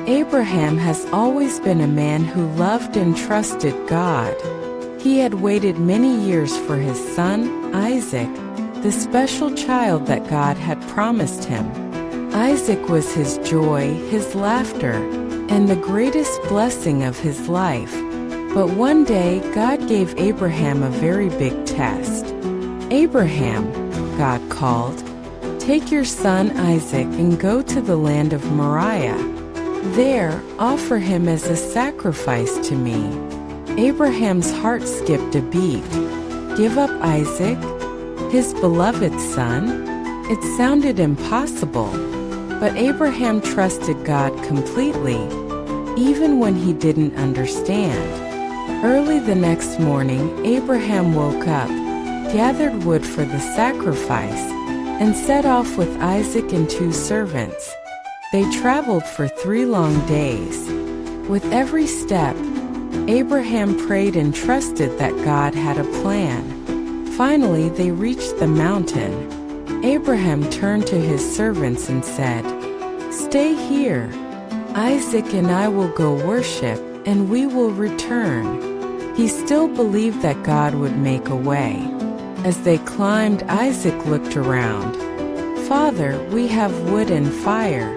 Abraham has always been a man who loved and trusted God. He had waited many years for his son, Isaac, the special child that God had promised him. Isaac was his joy, his laughter, and the greatest blessing of his life. But one day, God gave Abraham a very big test. "Abraham," God called, "take your son Isaac and go to the land of Moriah. There, offer him as a sacrifice to me." Abraham's heart skipped a beat. Give up Isaac, his beloved son? It sounded impossible. But Abraham trusted God completely, even when he didn't understand. Early the next morning, Abraham woke up, gathered wood for the sacrifice, and set off with Isaac and 2 servants. They traveled for 3 long days. With every step, Abraham prayed and trusted that God had a plan. Finally, they reached the mountain. Abraham turned to his servants and said, "Stay here. Isaac and I will go worship, and we will return." He still believed that God would make a way. As they climbed, Isaac looked around. "Father, we have wood and fire,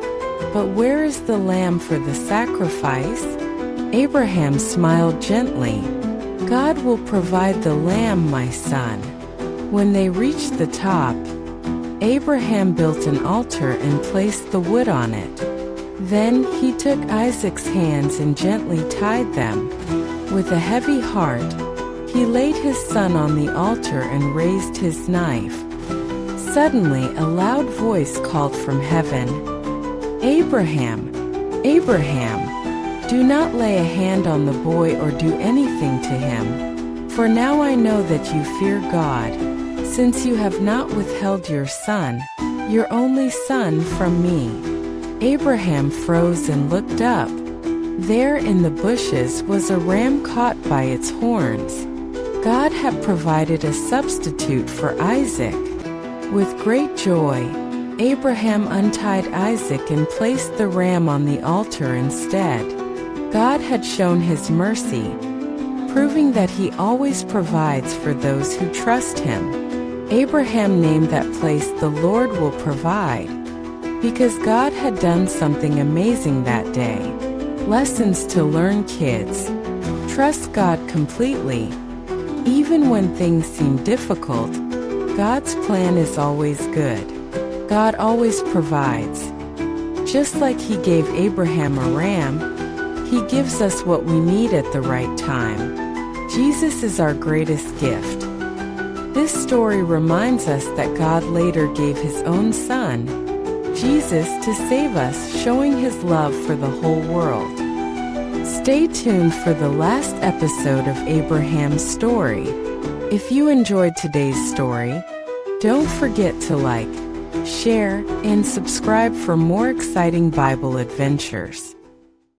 but where is the lamb for the sacrifice?" Abraham smiled gently. "God will provide the lamb, my son." When they reached the top, Abraham built an altar and placed the wood on it. Then he took Isaac's hands and gently tied them. With a heavy heart, he laid his son on the altar and raised his knife. Suddenly, a loud voice called from heaven, "Abraham, Abraham, do not lay a hand on the boy or do anything to him, for now I know that you fear God, since you have not withheld your son, your only son, from me." Abraham froze and looked up. There in the bushes was a ram caught by its horns. God had provided a substitute for Isaac. With great joy, Abraham untied Isaac and placed the ram on the altar instead. God had shown his mercy, proving that he always provides for those who trust him. Abraham named that place "The Lord Will Provide," because God had done something amazing that day. Lessons to learn, kids. Trust God completely. Even when things seem difficult, God's plan is always good. God always provides. Just like he gave Abraham a ram, he gives us what we need at the right time. Jesus is our greatest gift. This story reminds us that God later gave his own son, Jesus, to save us, showing his love for the whole world. Stay tuned for the last episode of Abraham's story. If you enjoyed today's story, don't forget to like, share, and subscribe for more exciting Bible adventures.